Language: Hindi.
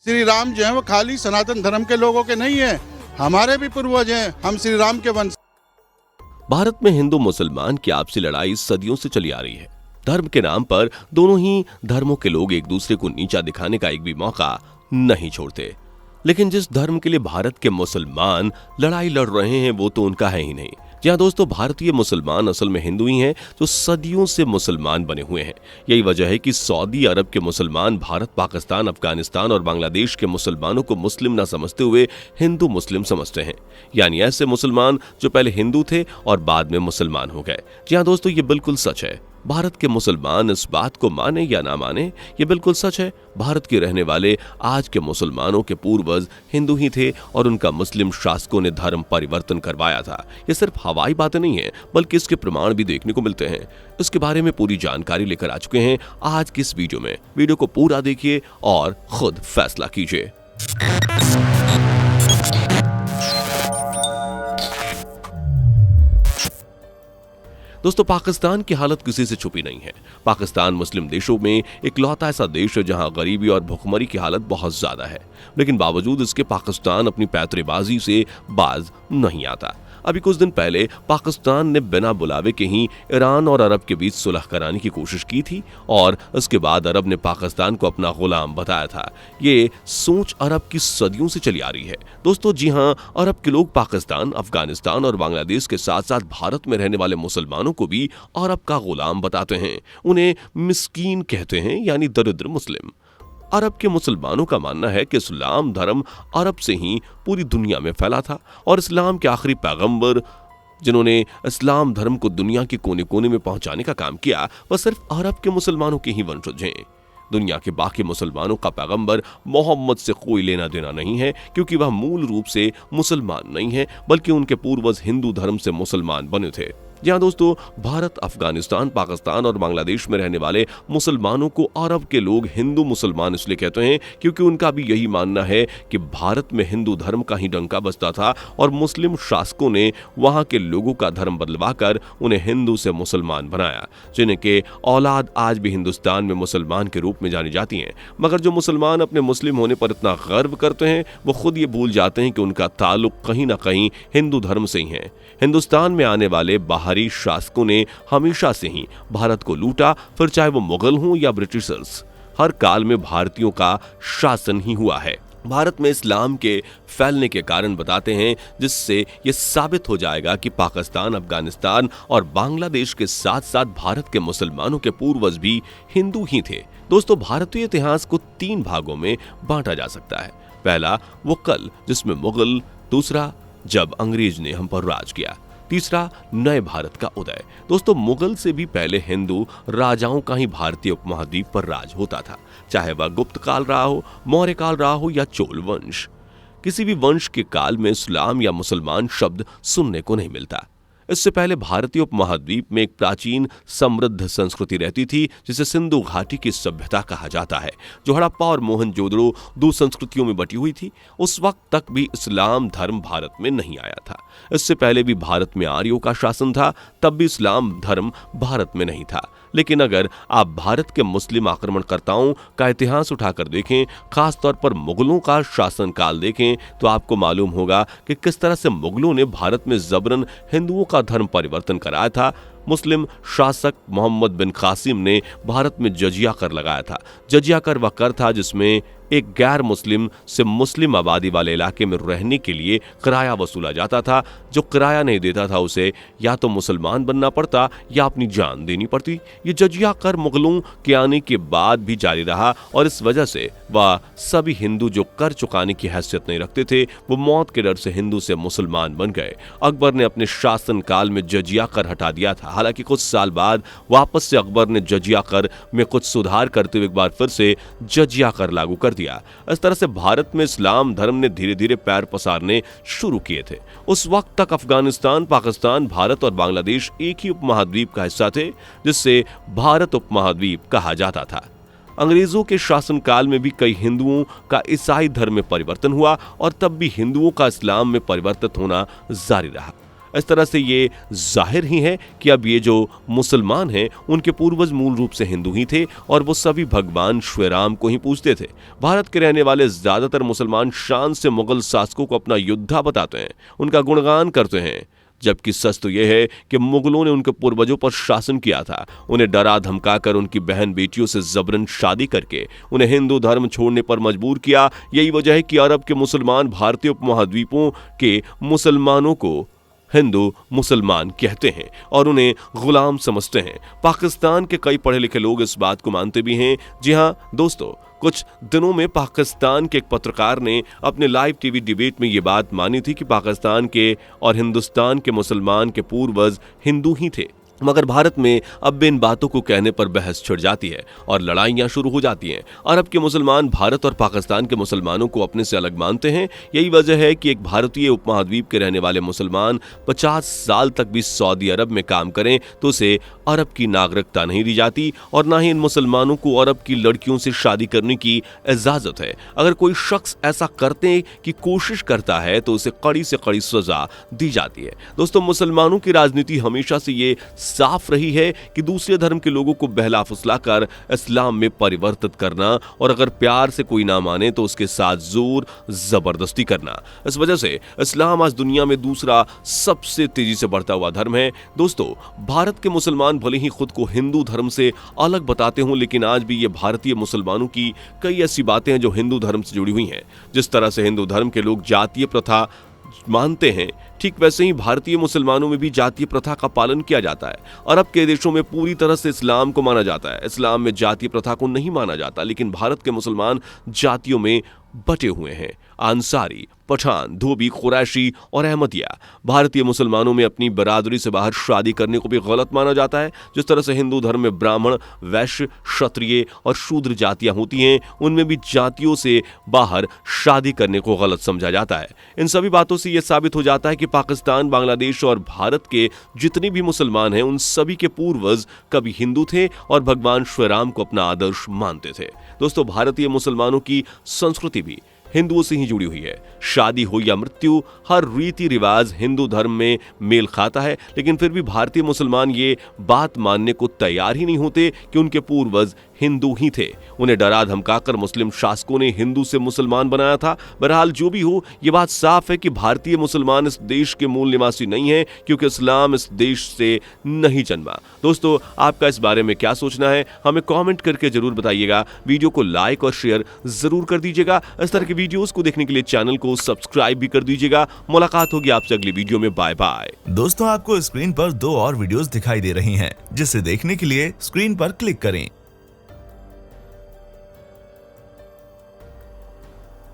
श्री राम जो है वो खाली सनातन धर्म के लोगों के नहीं है, हमारे भी पूर्वज हैं, हम श्री राम के वंश। भारत में हिंदू मुसलमान की आपसी लड़ाई सदियों से चली आ रही है। धर्म के नाम पर दोनों ही धर्मों के लोग एक दूसरे को नीचा दिखाने का एक भी मौका नहीं छोड़ते। लेकिन जिस धर्म के लिए भारत के मुसलमान लड़ाई लड़ रहे हैं वो तो उनका है ही नहीं। जी हाँ दोस्तों, भारतीय मुसलमान असल में हिंदू ही हैं जो सदियों से मुसलमान बने हुए हैं। यही वजह है कि सऊदी अरब के मुसलमान भारत, पाकिस्तान, अफगानिस्तान और बांग्लादेश के मुसलमानों को मुस्लिम न समझते हुए हिंदू मुस्लिम समझते हैं। यानी ऐसे मुसलमान जो पहले हिंदू थे और बाद में मुसलमान हो गए। जी हाँ दोस्तों, ये बिल्कुल सच है। भारत के मुसलमान इस बात को माने या ना माने, ये बिल्कुल सच है। भारत के रहने वाले आज के मुसलमानों के पूर्वज हिंदू ही थे और उनका मुस्लिम शासकों ने धर्म परिवर्तन करवाया था। ये सिर्फ हवाई बातें नहीं है, बल्कि इसके प्रमाण भी देखने को मिलते हैं। इसके बारे में पूरी जानकारी लेकर आ चुके हैं आज की इस वीडियो में। वीडियो को पूरा देखिए और खुद फैसला कीजिए। दोस्तों, पाकिस्तान की हालत किसी से छुपी नहीं है। पाकिस्तान मुस्लिम देशों में इकलौता ऐसा देश है जहां गरीबी और भुखमरी की हालत बहुत ज्यादा है। लेकिन बावजूद इसके पाकिस्तान अपनी पैतरेबाजी से बाज नहीं आता। अभी कुछ दिन पहले पाकिस्तान ने बिना बुलावे के ही ईरान और अरब के बीच सुलह कराने की कोशिश की थी और इसके बाद अरब ने पाकिस्तान को अपना गुलाम बताया था। ये सोच अरब की सदियों से चली आ रही है। दोस्तों जी हां, अरब के लोग पाकिस्तान, अफगानिस्तान और बांग्लादेश के साथ साथ भारत में रहने वाले मुसलमानों को भी अरब का गुलाम बताते हैं। उन्हें मिस्कीन कहते हैं, यानी दरिद्र मुस्लिम। अरब के मुसलमानों का मानना है कि इस्लाम धर्म अरब से ही पूरी दुनिया में फैला था और इस्लाम के आखिरी पैगंबर जिन्होंने इस्लाम धर्म को दुनिया के कोने कोने में पहुंचाने का काम किया, वह सिर्फ अरब के मुसलमानों के ही वंशज हैं। दुनिया के बाकी मुसलमानों का पैगंबर मोहम्मद से कोई लेना देना नहीं है, क्योंकि वह मूल रूप से मुसलमान नहीं है, बल्कि उनके पूर्वज हिंदू धर्म से मुसलमान बने थे। जी हाँ दोस्तों, भारत, अफगानिस्तान, पाकिस्तान और बांग्लादेश में रहने वाले मुसलमानों को अरब के लोग हिंदू मुसलमान इसलिए कहते हैं क्योंकि उनका भी यही मानना है कि भारत में हिंदू धर्म का ही डंका बजता था और मुस्लिम शासकों ने वहां के लोगों का धर्म बदलवाकर उन्हें हिंदू से मुसलमान बनाया, जिनके औलाद आज भी हिंदुस्तान में मुसलमान के रूप में जानी जाती हैं। मगर जो मुसलमान अपने मुस्लिम होने पर इतना गर्व करते हैं, वो खुद ये भूल जाते हैं कि उनका ताल्लुक कहीं ना कहीं हिंदू धर्म से ही है। हिंदुस्तान में आने वाले बाहरी शासकों ने हमेशा से ही भारत को लूटा, फिर चाहे वो मुगल हों या ब्रिटिशर्स। हर काल में भारतीयों का शासन ही हुआ है। भारत में इस्लाम के फैलने के कारण बताते हैं, जिससे यह साबित हो जाएगा कि पाकिस्तान, अफगानिस्तान और बांग्लादेश के साथ साथ भारत के मुसलमानों के पूर्वज भी हिंदू ही थे। दोस्तों, भारतीय इतिहास को 3 भागों में बांटा जा सकता है। पहला वो कल, जिसमें मुगल, दूसरा जब अंग्रेज ने हम पर राज किया, तीसरा नए भारत का उदय। दोस्तों, मुगल से भी पहले हिंदू राजाओं का ही भारतीय उपमहाद्वीप पर राज होता था, चाहे वह गुप्त काल रहा हो, मौर्य काल रहा हो या चोल वंश। किसी भी वंश के काल में इस्लाम या मुसलमान शब्द सुनने को नहीं मिलता। इससे पहले भारतीय उपमहाद्वीप में एक प्राचीन समृद्ध संस्कृति रहती थी, जिसे सिंधु घाटी की सभ्यता कहा जाता है, जो हड़प्पा और मोहनजोदड़ो 2 संस्कृतियों में बटी हुई थी। उस वक्त तक भी इस्लाम धर्म भारत में नहीं आया था। इससे पहले भी भारत में आर्यों का शासन था, तब भी इस्लाम धर्म भारत में नहीं था। लेकिन अगर आप भारत के मुस्लिम आक्रमणकर्ताओं का इतिहास उठाकर देखें, खासतौर पर मुगलों का शासनकाल देखें, तो आपको मालूम होगा कि किस तरह से मुगलों ने भारत में जबरन हिंदुओं का धर्म परिवर्तन कराया था। मुस्लिम शासक मोहम्मद बिन कासिम ने भारत में जजिया कर लगाया था। जजिया कर वह कर था जिसमें एक गैर मुस्लिम से मुस्लिम आबादी वाले इलाके में रहने के लिए किराया वसूला जाता था। जो किराया नहीं देता था उसे या तो मुसलमान बनना पड़ता या अपनी जान देनी पड़ती। ये जजिया कर मुगलों के आने के बाद भी जारी रहा और इस वजह से वह सभी हिंदू जो कर चुकाने की हैसियत नहीं रखते थे, वो मौत के डर से हिंदू से मुसलमान बन गए। अकबर ने अपने शासन काल में जजिया कर हटा दिया था। हालांकि कुछ साल बाद वापस से अकबर ने जजिया कर में कुछ सुधार करते हुए एक बार फिर से जजिया कर लागू कर दिया। इस तरह से भारत में इस्लाम धर्म ने धीरे धीरे पैर पसारने शुरू किए थे। उस वक्त तक अफगानिस्तान, पाकिस्तान, भारत और बांग्लादेश एक ही उपमहाद्वीप का हिस्सा थे, जिससे भारत उपमहाद्वीप कहा जाता था। अंग्रेजों के शासनकाल में भी कई हिंदुओं का ईसाई धर्म में परिवर्तन हुआ और तब भी हिंदुओं का इस्लाम में परिवर्तित होना जारी रहा। इस तरह से ये जाहिर ही है कि अब ये जो मुसलमान हैं उनके पूर्वज मूल रूप से हिंदू ही थे और वो सभी भगवान श्री राम को ही पूजते थे। भारत के रहने वाले ज्यादातर मुसलमान शान से मुगल शासकों को अपना योद्धा बताते हैं, उनका गुणगान करते हैं, जबकि सच तो यह है कि मुगलों ने उनके पूर्वजों पर शासन किया था। उन्हें डरा धमकाकर उनकी बहन बेटियों से जबरन शादी करके उन्हें हिंदू धर्म छोड़ने पर मजबूर किया। यही वजह है कि अरब के मुसलमान भारतीय उपमहाद्वीपों के मुसलमानों को हिंदू मुसलमान कहते हैं और उन्हें गुलाम समझते हैं। पाकिस्तान के कई पढ़े लिखे लोग इस बात को मानते भी हैं। जी हाँ दोस्तों, कुछ दिनों में पाकिस्तान के एक पत्रकार ने अपने लाइव टीवी डिबेट में ये बात मानी थी कि पाकिस्तान के और हिंदुस्तान के मुसलमान के पूर्वज हिंदू ही थे, मगर भारत में अब इन बातों को कहने पर बहस छिड़ जाती है और लड़ाइयां शुरू हो जाती हैं। अरब के मुसलमान भारत और पाकिस्तान के मुसलमानों को अपने से अलग मानते हैं। यही वजह है कि एक भारतीय उपमहाद्वीप के रहने वाले मुसलमान 50 साल तक भी सऊदी अरब में काम करें तो उसे अरब की नागरिकता नहीं दी जाती और ना ही इन मुसलमानों को अरब की लड़कियों से शादी करने की इजाजत है। अगर कोई शख्स ऐसा करने की कोशिश करता है तो उसे कड़ी से कड़ी सजा दी जाती है। दोस्तों, मुसलमानों की राजनीति हमेशा से ये साफ रही है कि दूसरे धर्म के लोगों को बहला फुसलाकर इस्लाम में परिवर्तित करना और अगर प्यार से कोई ना माने तो उसके साथ जोर जबरदस्ती करना। इस वजह से इस्लाम आज दुनिया में दूसरा सबसे तेजी से बढ़ता हुआ धर्म है। दोस्तों, भारत के मुसलमान भले ही खुद को हिंदू धर्म से अलग बताते हों, लेकिन आज भी ये भारतीय मुसलमानों की कई ऐसी बातें हैं जो हिंदू धर्म से जुड़ी हुई हैं। जिस तरह से हिंदू धर्म के लोग जातीय प्रथा मानते हैं, ठीक वैसे ही भारतीय मुसलमानों में भी जातीय प्रथा का पालन किया जाता है। अरब के देशों में पूरी तरह से इस्लाम को माना जाता है। इस्लाम में जातीय प्रथा को नहीं माना जाता, लेकिन भारत के मुसलमान जातियों में बटे हुए हैं। अंसारी, पठान, धोबी, कुरैशी और अहमदिया। भारतीय मुसलमानों में अपनी बरादरी से बाहर शादी करने को भी गलत माना जाता है। जिस तरह से हिंदू धर्म में ब्राह्मण, वैश्य, क्षत्रिय और शूद्र जातियां होती हैं, उनमें भी जातियों से बाहर शादी करने को गलत समझा जाता है। इन सभी बातों से यह साबित हो जाता है कि पाकिस्तान, बांग्लादेश और भारत के जितने भी मुसलमान हैं, उन सभी के पूर्वज कभी हिंदू थे और भगवान श्री राम को अपना आदर्श मानते थे। दोस्तों, भारतीय मुसलमानों की संस्कृति भी हिंदुओं से ही जुड़ी हुई है। शादी हो या मृत्यु, हर रीति रिवाज हिंदू धर्म में मेल खाता है, लेकिन फिर भी भारतीय मुसलमान ये बात मानने को तैयार ही नहीं होते कि उनके पूर्वज हिंदू ही थे। उन्हें डरा धमकाकर मुस्लिम शासकों ने हिंदू से मुसलमान बनाया था। बहरहाल जो भी हो, ये बात साफ है कि भारतीय मुसलमान इस देश के मूल निवासी नहीं है, क्योंकि इस्लाम इस देश से नहीं जन्मा। दोस्तों, आपका इस बारे में क्या सोचना है, हमें कमेंट करके जरूर बताइएगा। वीडियो को लाइक और शेयर जरूर कर दीजिएगा। इस तरह के वीडियोस को देखने के लिए चैनल को सब्सक्राइब भी कर दीजिएगा। मुलाकात होगी आपसे अगली वीडियो में। Bye bye. दोस्तों, आपको स्क्रीन पर 2 और वीडियोस दिखाई दे रही हैं, जिसे देखने के लिए स्क्रीन पर क्लिक करें।